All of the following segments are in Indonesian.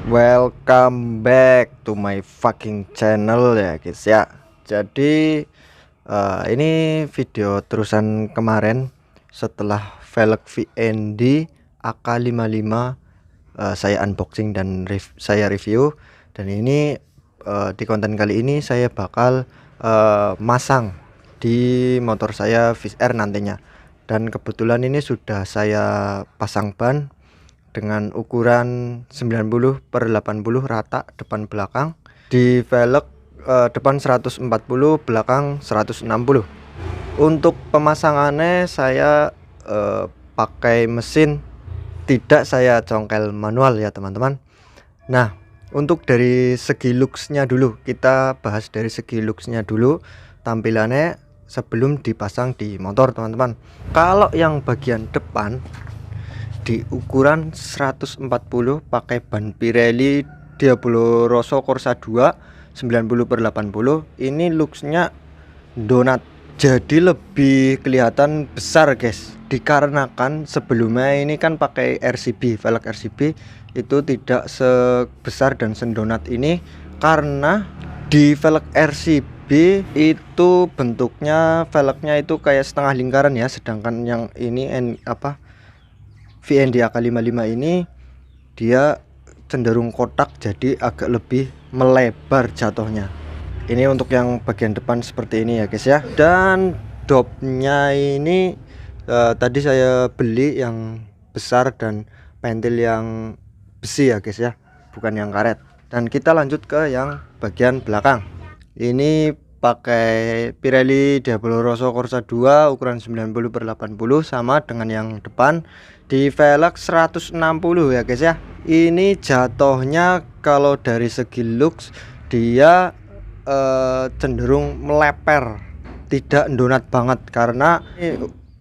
Welcome back to my fucking channel ya guys ya. Jadi ini video terusan kemarin setelah velg VND AK55 saya unboxing dan saya review. Dan ini di konten kali ini saya bakal masang di motor saya Viz Air nantinya. Dan kebetulan ini sudah saya pasang ban dengan ukuran 90/80 rata depan belakang di velg depan 140, belakang 160. Untuk pemasangannya saya pakai mesin, tidak saya congkel manual ya teman-teman. Nah, untuk dari segi looksnya dulu, kita bahas dari segi looksnya dulu, tampilannya sebelum dipasang di motor teman-teman. Kalau yang bagian depan di ukuran 140 pakai ban Pirelli Diablo Rosso Corsa 2 90/80, ini looksnya donat, jadi lebih kelihatan besar guys, dikarenakan sebelumnya ini kan pakai RCB, velg RCB itu tidak sebesar dan sendonat ini, karena di velg RCB itu bentuknya velgnya itu kayak setengah lingkaran ya, sedangkan yang ini VND AK55 ini dia cenderung kotak, jadi agak lebih melebar jatuhnya. Ini untuk yang bagian depan seperti ini ya guys ya. Dan dopnya ini tadi saya beli yang besar dan pentil yang besi ya guys ya, bukan yang karet. Dan kita lanjut ke yang bagian belakang. Ini pakai Pirelli Diablo Rosso Corsa 2 ukuran 90/80 sama dengan yang depan di velg 160 ya guys ya. Ini jatuhnya kalau dari segi looks dia cenderung meleper, tidak donat banget, karena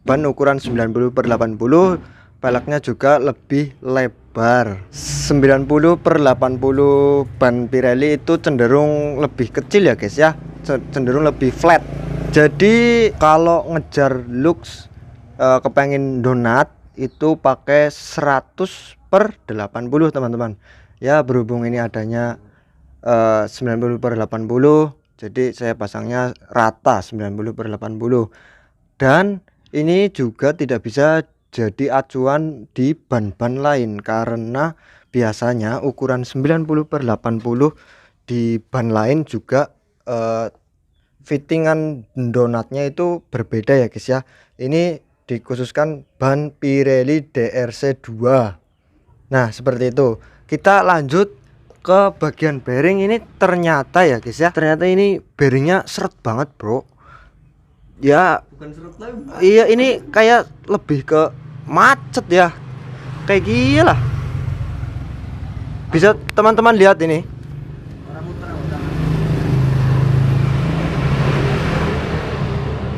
ban ukuran 90/80, velgnya juga lebih lebar. 90/80 ban Pirelli itu cenderung lebih kecil ya guys ya, cenderung lebih flat. Jadi kalau ngejar looks kepengen donat itu pakai 100/80 teman-teman ya. Berhubung ini adanya 90/80, jadi saya pasangnya rata 90/80. Dan ini juga tidak bisa jadi acuan di ban-ban lain, karena biasanya ukuran 90/80 di ban lain juga fittingan donatnya itu berbeda ya guys ya. Ini dikhususkan ban Pirelli DRC 2. Nah seperti itu. Kita lanjut ke bagian bearing. Ini ternyata ya guys ya, ternyata ini bearingnya seret banget bro ya. Bukan serut lagi. Iya, ini kayak lebih ke macet ya, kayak gila. Bisa teman-teman lihat ini.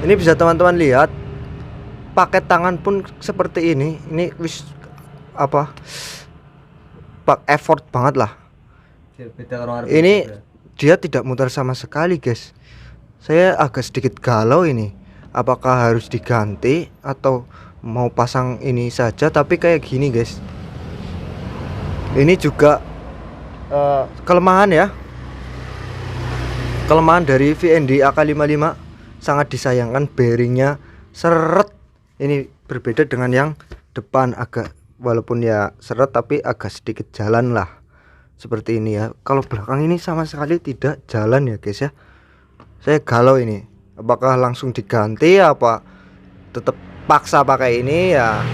Ini bisa teman-teman lihat, pakai tangan pun seperti ini. Ini wis apa, pak effort banget lah. Ini dia tidak muter sama sekali guys. Saya agak sedikit galau ini, apakah harus diganti atau mau pasang ini saja. Tapi kayak gini guys, ini juga kelemahan ya, kelemahan dari VND AK55. Sangat disayangkan bearingnya seret. Ini berbeda dengan yang depan, agak walaupun ya seret tapi agak sedikit jalan lah seperti ini ya. Kalau belakang ini sama sekali tidak jalan ya guys ya. Saya galau ini, apakah langsung diganti apa tetap paksa pakai ini ya.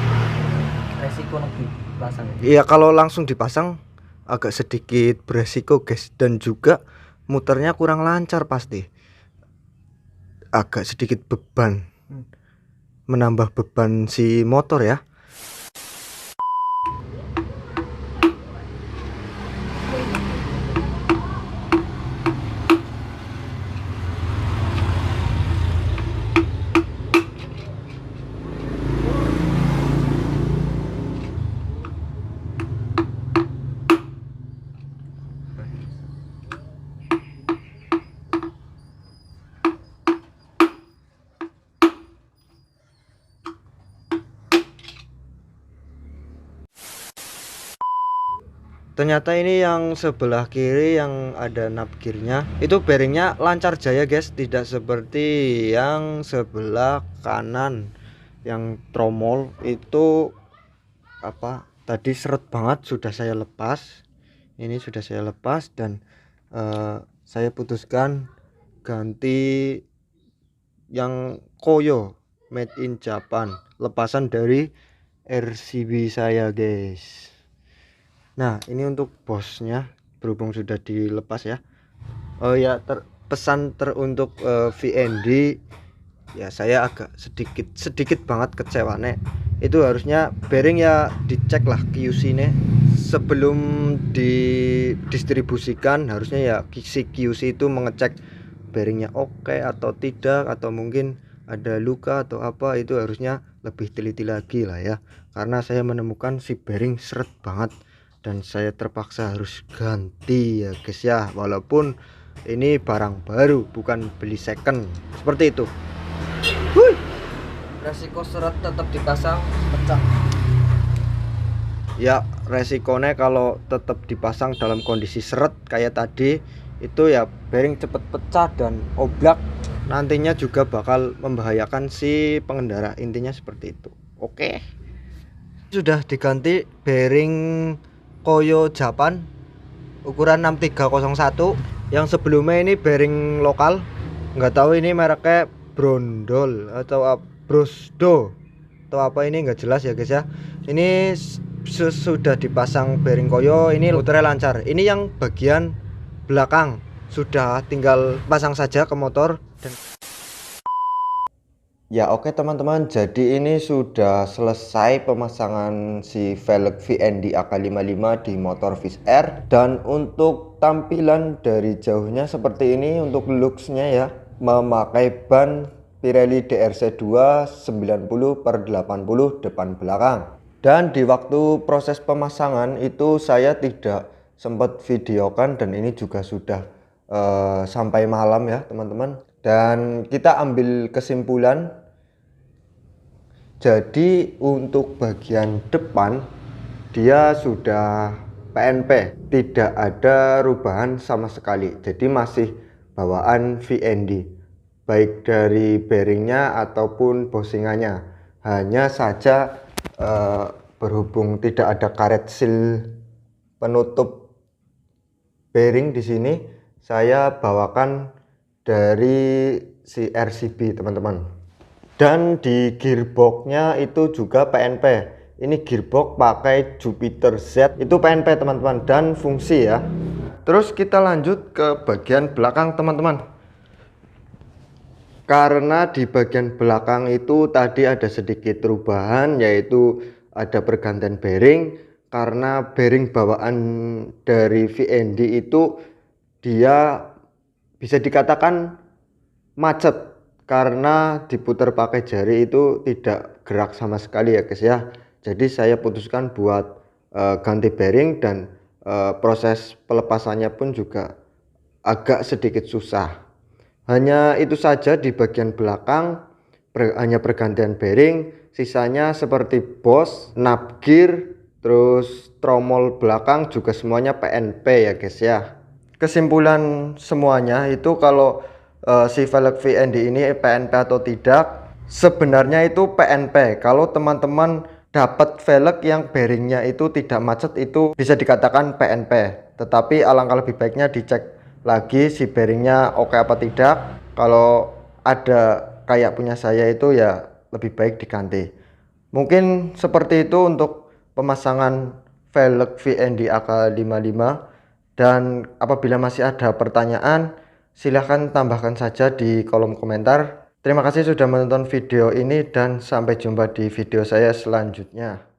Resiko dipasang. Iya, kalau langsung dipasang agak sedikit beresiko guys, dan juga muternya kurang lancar, pasti agak sedikit beban, menambah beban si motor ya. Ternyata ini yang sebelah kiri yang ada knob gearnya itu bearingnya lancar jaya guys, tidak seperti yang sebelah kanan yang tromol itu apa tadi seret banget. Sudah saya lepas, ini sudah saya lepas dan saya putuskan ganti yang Koyo made in Japan, lepasan dari RCB saya guys. Nah ini untuk bosnya berhubung sudah dilepas ya. Oh ya, pesan untuk VND ya, saya agak sedikit banget kecewa nih. Itu harusnya bearing ya dicek lah QC nya sebelum didistribusikan. Harusnya ya si QC itu mengecek bearingnya oke atau tidak, atau mungkin ada luka atau apa, itu harusnya lebih teliti lagi lah ya, karena saya menemukan si bearing seret banget dan saya terpaksa harus ganti ya guys ya, walaupun ini barang baru bukan beli second seperti itu. Resiko seret tetap dipasang pecah. Ya resikonya kalau tetap dipasang dalam kondisi seret kayak tadi itu ya bearing cepet pecah dan oblak, nantinya juga bakal membahayakan si pengendara, intinya seperti itu. Oke, sudah diganti bearing Koyo Japan ukuran 6301. Yang sebelumnya ini bearing lokal, nggak tahu ini mereknya Brondol atau Brosdo atau apa, ini nggak jelas ya guys ya. Ini sudah dipasang bearing Koyo, ini muternya lancar. Ini yang bagian belakang sudah tinggal pasang saja ke motor dan ya. Oke teman-teman, jadi ini sudah selesai pemasangan si velg VND AK55 di motor Fish Air. Dan untuk tampilan dari jauhnya seperti ini untuk looksnya ya, memakai ban Pirelli DRC2 90/80 depan belakang. Dan di waktu proses pemasangan itu saya tidak sempat videokan, dan ini juga sudah sampai malam ya teman-teman. Dan kita ambil kesimpulan, jadi untuk bagian depan dia sudah PNP, tidak ada rubahan sama sekali, jadi masih bawaan VND baik dari bearingnya ataupun bosingannya. Hanya saja berhubung tidak ada karet seal penutup bearing di sini, saya bawakan dari si RCB teman-teman. Dan di gearboxnya itu juga PNP. Ini gearbox pakai Jupiter Z, itu PNP teman-teman, dan fungsi ya. Terus kita lanjut ke bagian belakang teman-teman. Karena di bagian belakang itu tadi ada sedikit perubahan, yaitu ada pergantian bearing. Karena bearing bawaan dari VND itu dia bisa dikatakan macet, karena diputar pakai jari itu tidak gerak sama sekali ya guys ya. Jadi saya putuskan buat ganti bearing, dan proses pelepasannya pun juga agak sedikit susah. Hanya itu saja di bagian belakang, hanya pergantian bearing. Sisanya seperti bos, knob gear, terus tromol belakang juga semuanya PNP ya guys ya. Kesimpulan semuanya itu kalau si velg VND ini PNP atau tidak, sebenarnya itu PNP. Kalau teman-teman dapat velg yang bearingnya itu tidak macet, itu bisa dikatakan PNP. Tetapi alangkah lebih baiknya dicek lagi si bearingnya oke apa tidak. Kalau ada kayak punya saya itu ya lebih baik diganti. Mungkin seperti itu untuk pemasangan velg VND AK55. Dan apabila masih ada pertanyaan, silahkan tambahkan saja di kolom komentar. Terima kasih sudah menonton video ini, dan sampai jumpa di video saya selanjutnya.